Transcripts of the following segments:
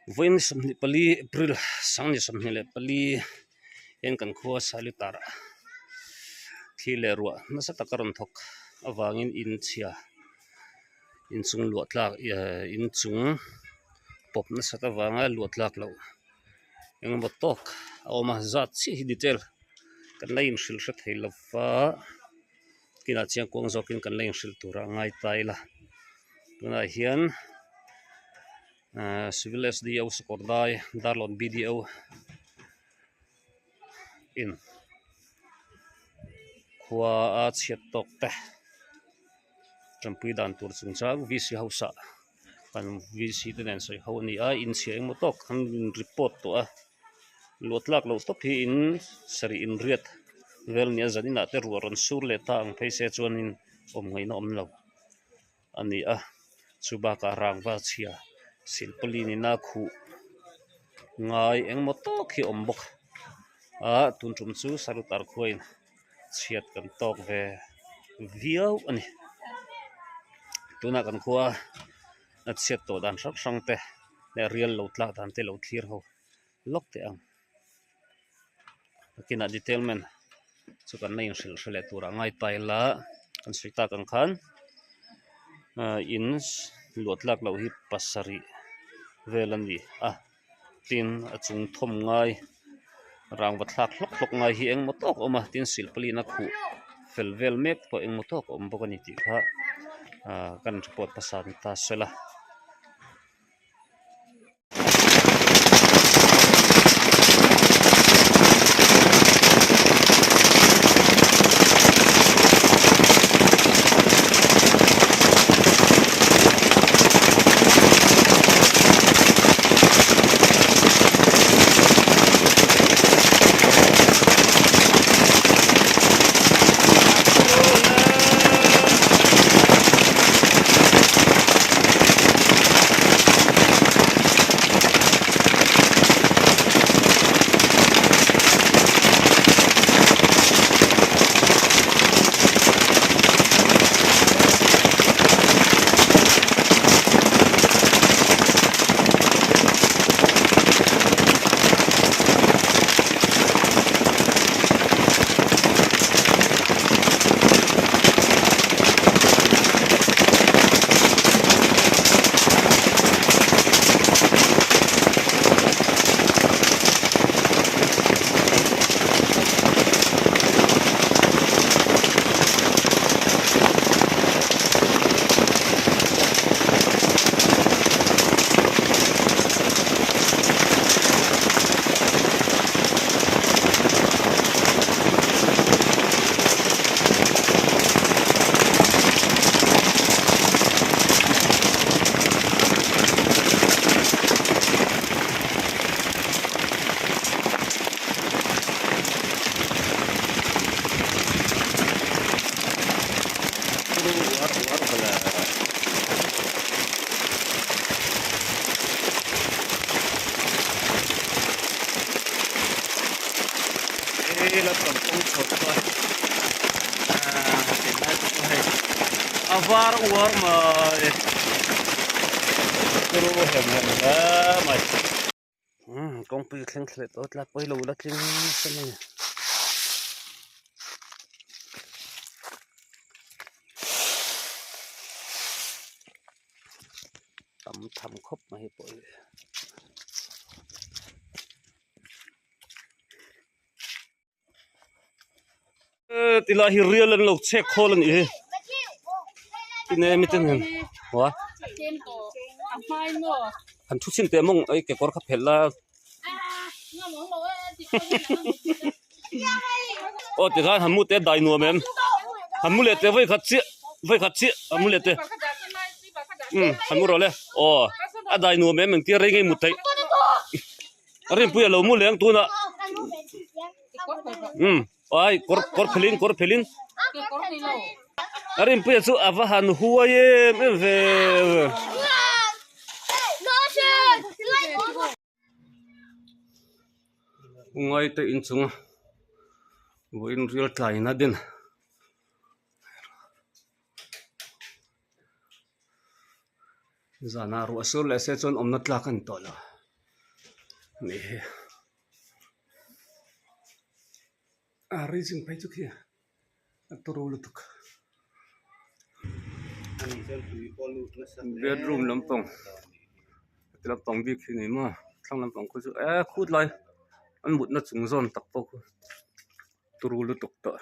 Voin samni pali April sangni samni le pali en kan khuwa salitar thile ruwa nasa takaron thok awangin in chia in chung luatlak in chung pop nasa tawanga luatlak lo eng motok awma zat chi detail kan lain shil sha theilo fa kina chiang kong zokin kan lain shil tura ngai taila tuna hian civil SDO Sakordai Darlon BDO in khua a chiat tok te champui dan tur chung chang VC hausa kan VC ten soi ho ni a in chia eng motok han report to a lotlak lo stop hi in sari in riat vel nia zanina te ruaron sur le ta ang phaise chuan in om ngai na om lo ani a chuba ka rangwa chia silpali ni na khu ngai eng motok hi om bok a tuntum chu salutar khuain chiat kan tok ve viau ani tuna kan khua a chiat to dan sak sang te le real lo tlak dan te lo thlir ho lok te ang kina detail men chu kan nei hril hrele tura ngai taila kan sita kan khan in luatlak lo hi pasari velani a tin a chung thom ngai rangwa thlak hlok ngai hi eng motok oma tin silpali na khu felvel mek to eng motok om bokani ti kha kan report pasan ta sela avar uar ma turu hem mai kong pi thleng thlet ot la poi lo la tling sani tam tham khop ma hi poi tila hi real an lo check khol ani ne miten wa an thu chin te mong ai ke kor kha phela o te gan hamu te dai no mem hamu le te voi khat chi hamu le te hamu ro le o a dai no mem ti re ngai mutai arin pu lo mu leng tu na ai kor phelin arin pu chu avahan huaye me ve ngai te in chung voin real tlai na din zana ru asur le se chon omna tla kan to la nè raising phải chút kia tôi rồi tục bedroom lampong đi khi này mà thằng lampong có chỗ khút lại anh một nó trúng giòn tập bốc tôi rồi tục tợ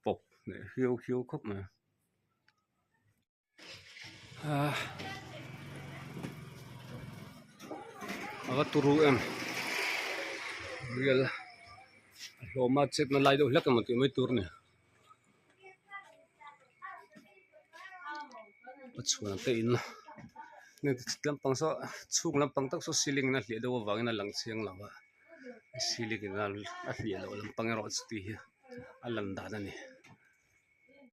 bốc này hiu khóc mà turu em real loma chet na lai do hlak ma ti mai tur ne pachuna te in ne lampang so chung lampang tak so ceiling na hlia do wang na lang chiang lawa ceiling na a hlia lo lampang ro chu ti a lan da na ni